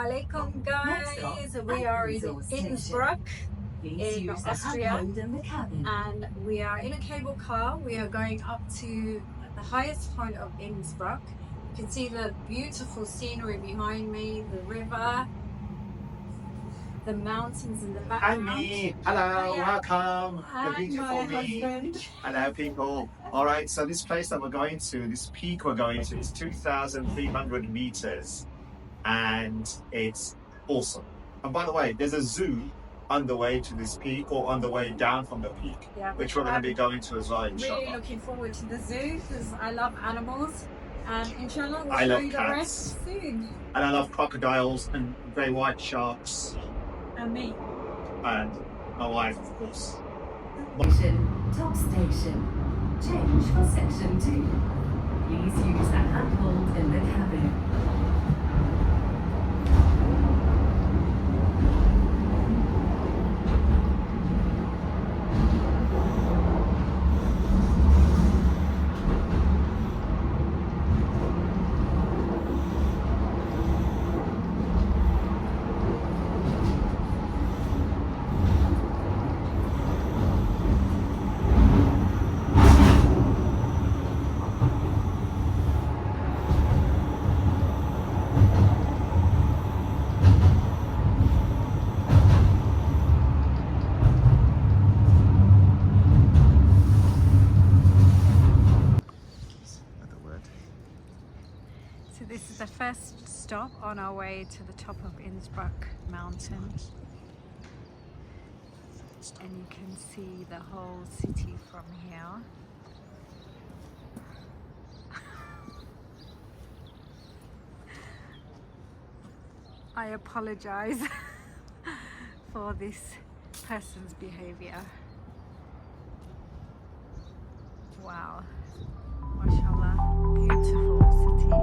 alaikum guys, we are in Innsbruck in Austria and we are in a cable car. We are going up to the highest point of Innsbruck. You can see the beautiful scenery behind me, the river, the mountains in the background. And me, hello, welcome, the beautiful me. Husband. Hello people. Alright, so this place that we're going to, this peak we're going to is 2,300 meters and it's awesome. And by the way, there's a zoo on the way to this peak or on the way down from the peak, which we're going to be going to as well, inshallah. Really looking forward to the zoo because I love animals and inshallah we'll I show love you cats. the rest soon. And I love crocodiles and grey white sharks. And me. And my wife, of course. Top station. Change for section 2. Please use the handhold in the cabin. So this is the first stop on our way to the top of Innsbruck mountain. And you can see the whole city from here. I apologize for this person's behavior. Wow, mashallah, beautiful city.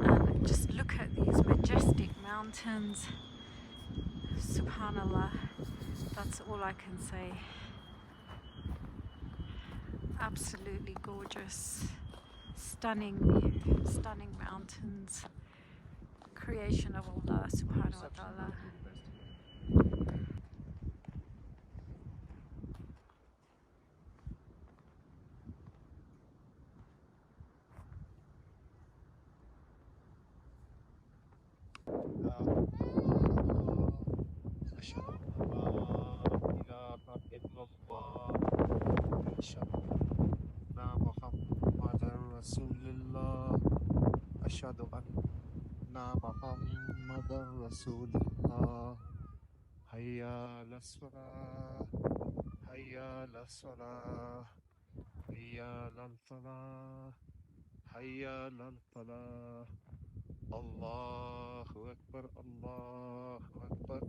And just look at these majestic mountains. Subhanallah, that's all I can say. Absolutely gorgeous, stunning view, stunning mountains, creation of Allah subhanahu wa ta'ala. Ashhadu anna Muhammadan Rasulullah. Hayya ala salah, hayya ala salah, hayya ala falah, hayya ala falah. Allahu Akbar, Allahu Akbar.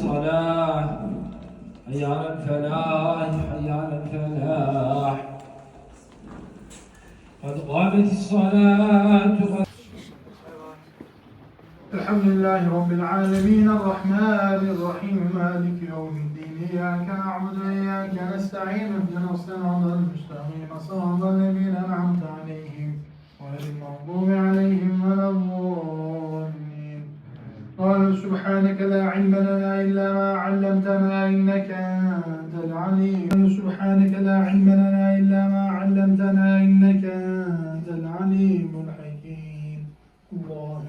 الصلاة حي على الفلاح حي على الفلاح قد قامت الصلاة الحمد لله رب العالمين الرحمن الرحيم مالك يوم الدين إياك نعبد وإياك نستعين اهدنا الصراط المستقيم صراط الذين أنعمت عليهم غير المغضوب عليهم ولا الضالين قالوا سبحانك لا علم لنا إلا ما علمتنا إنك أنت العليم قالوا سبحانك لا علم لنا إلا ما علمتنا إنك أنت العليم الحكيم الله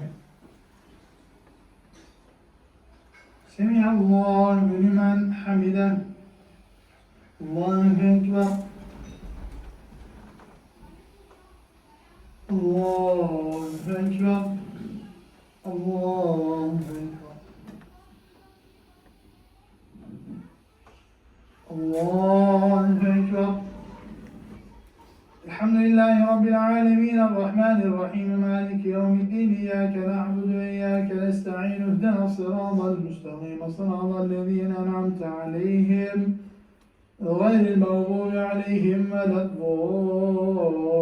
سمع الله لمن حمده الله أكبر الله أكبر الله أكبر الله أكبر الحمد لله رب العالمين الرحمن الرحيم مالك يوم الدين إياك نعبد وإياك نستعين اهدنا الصراط المستقيم صراط الذين أنعمت عليهم غير المغضوب عليهم ولا الضالين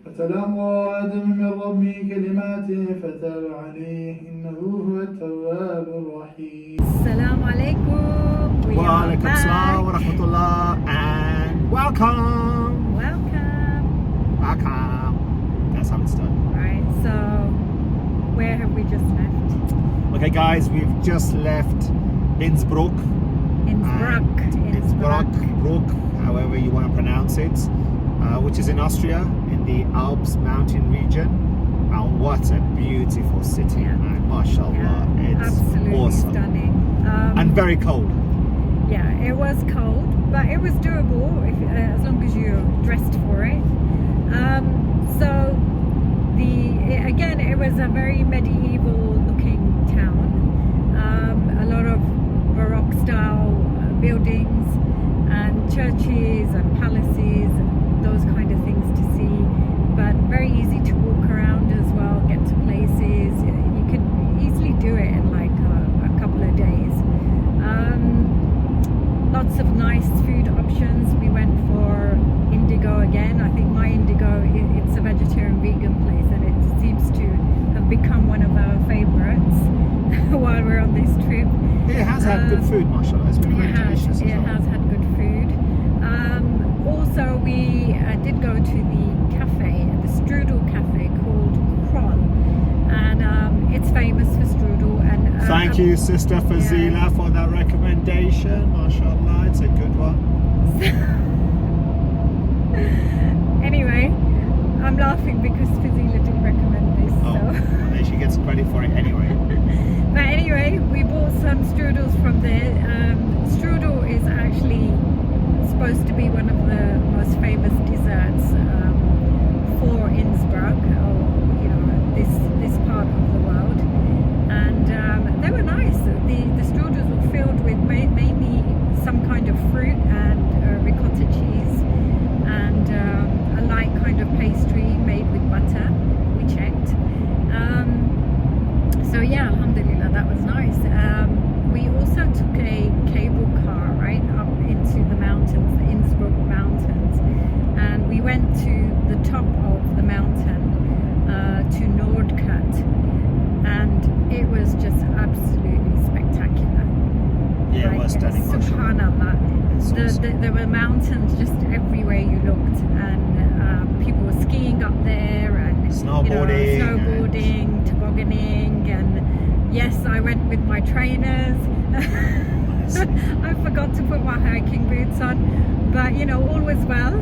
فتلقى آدم من ربه كلمات فتاب عليه إنه هو التواب الرحيم. السلام عليكم. وعليكم السلام ورحمة الله and welcome. Welcome. That's how it's done. Right, so where have we just left? Okay guys, we've just left Innsbruck. Innsbruck, however you want to pronounce it, which is in Austria, in the Alps mountain region. And what a beautiful city, man. Mashallah. It's absolutely awesome. Stunning. And very cold. Yeah, it was cold, but it was doable as long as you dressed for it. So again, it was a very medieval looking town. A lot of Baroque style buildings and churches and palaces, those kind of things to see, but very easy to walk around as well, get to places. You could easily do it in like a couple of days. Lots of nice food options. We went for Indigo again. I think my Indigo, it's a vegetarian vegan place, and it seems to have become one of our favorites while we're on this trip. It has had good food, mashallah. It's been very delicious as well. It has had good food. Also, we did go to the cafe, the strudel cafe called Kroll, and it's famous for strudel. And thank you, Sister Fazila, for that recommendation. Mashallah, it's a good one. Anyway, I'm laughing because Fazila didn't recommend this. Oh, So. and she gets credit for it anyway. But anyway, we bought some strudels from there. Strudel is actually supposed to be one of the most famous desserts for Innsbruck, or this part of the world. And they were nice. The strudels were filled with mainly some kind of fruit and ricotta cheese, and a light kind of pastry made with butter. We checked. So yeah, alhamdulillah, that was nice. We also took a cable car right up into the mountains, the Innsbruck mountains, and we went to the top of the mountain, to Nordkut, and it was just absolutely spectacular. Yeah, it was stunning. Subhanallah. There were mountains just everywhere you looked, and people were skiing up there, and snowboarding, tobogganing, and yes, I went with my trainers. I forgot to put my hiking boots on, but all was well.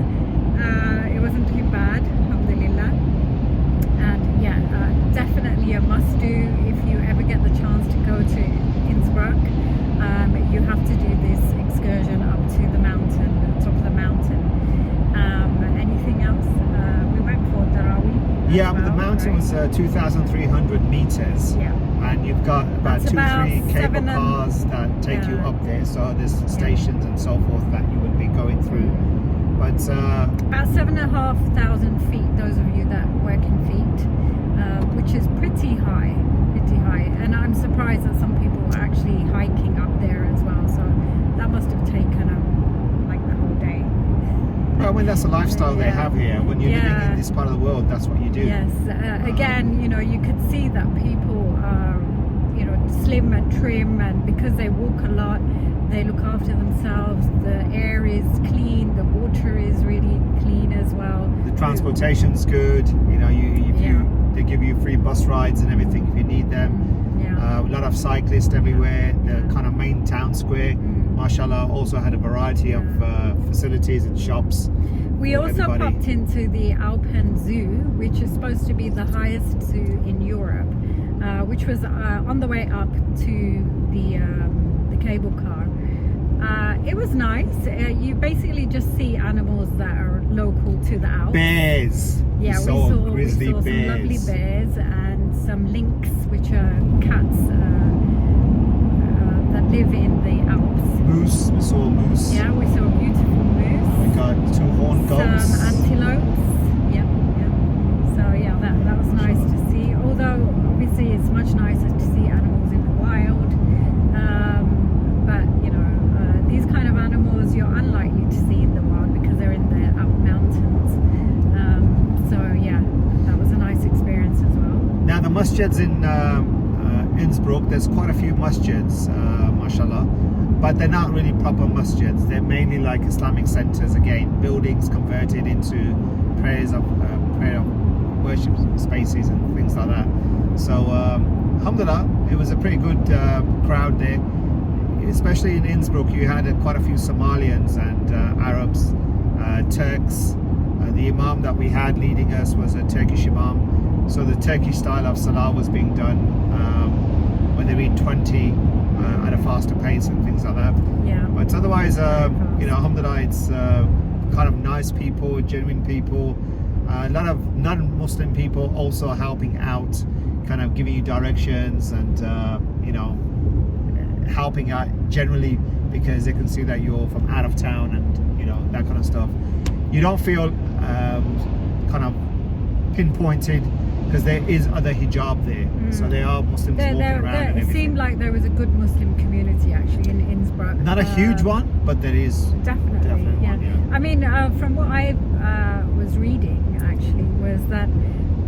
It wasn't too bad, alhamdulillah. And yeah, definitely a must do if you ever get the chance to go to Innsbruck. You have to do this excursion up to the mountain, top of the mountain. Anything else? We went for taraweeh. Yeah, but the mountain was 2,300 meters. Yeah. And you've got about That's 2-3 cable 7 cars that take you up there. So there's stations and so forth that you would be going through. But about 7,500 feet, those of you that work in feet, which is pretty high. pretty high, and I'm surprised that some people are actually hiking up there as well. So that must have taken like the whole day. Well, I mean, that's the lifestyle they Yeah. have here. When you're living Yeah. in this part of the world, that's what you do. Yes, again, you know, you could see that people are, you know, slim and trim, and because they walk a lot, they look after themselves. The air is clean, the water is really clean as well. The transportation's good. You know, they give you free bus rides and everything if you need them. Yeah. A lot of cyclists everywhere. The kind of main town square, mashallah, also had a variety of facilities and shops. We for also everybody. popped into the Alpine Zoo, which is supposed to be the highest zoo in Europe, which was on the way up to the cable car. It was nice. You basically just see animals that are local to the Alps. Bears. Yeah, we saw grizzly we saw bears. some lovely bears and some lynx, which are cats that live in the Alps. Moose. We saw moose. Yeah, we saw a beautiful moose. We got 2 horned goats. Some antelopes. Yep. So yeah, that was nice to see. Although obviously it's much nicer to see animals in the wild. But you know, these kind of animals you're unlikely to see in the wild because they're in the Alp mountains. So yeah, that was a nice experience as well. Now the masjids in Innsbruck, there's quite a few masjids, mashallah, but they're not really proper masjids. They're mainly like Islamic centers, again, buildings converted into prayer worship spaces and things like that. So alhamdulillah, it was a pretty good crowd there, especially in Innsbruck. You had quite a few Somalians and Arabs, Turks. The imam that we had leading us was a Turkish imam, so the Turkish style of salah was being done when they read 20 at a faster pace and things like that. Yeah. But otherwise, you know, alhamdulillah, it's kind of nice people, genuine people. A lot of non-Muslim people also helping out, kind of giving you directions and you know, helping out generally because they can see that you're from out of town and you know, that kind of stuff. You don't feel kind of pinpointed because there is other hijab there, so there are Muslims walking around and It everything. seemed like there was a good Muslim community actually in Innsbruck. Not a huge one, but there is Definitely, yeah. one, yeah. I mean, from what I was reading actually was that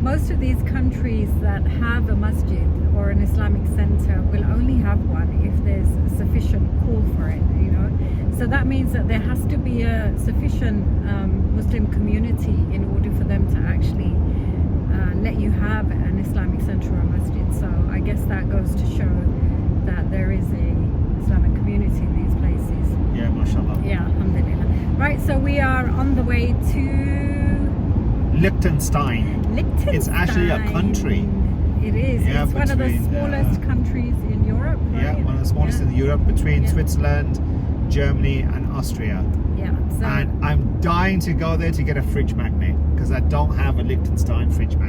most of these countries that have a masjid or an Islamic center will only have one if there's a sufficient call for it, you know. So that means that there has to be a sufficient Muslim community in order for them to actually let you have an Islamic center or a masjid. So I guess that goes to show that there is a Islamic community in these places. Yeah, mashallah. Yeah, alhamdulillah. Right, so we are on the way to Liechtenstein. Liechtenstein. It's actually a country. It is. Yeah, it's one of the between, smallest countries in Europe. Right? Yeah, one of the smallest in Europe, between Switzerland, Germany and Austria. Yeah. So And I'm dying to go there to get a fridge magnet because I don't have a Liechtenstein fridge magnet.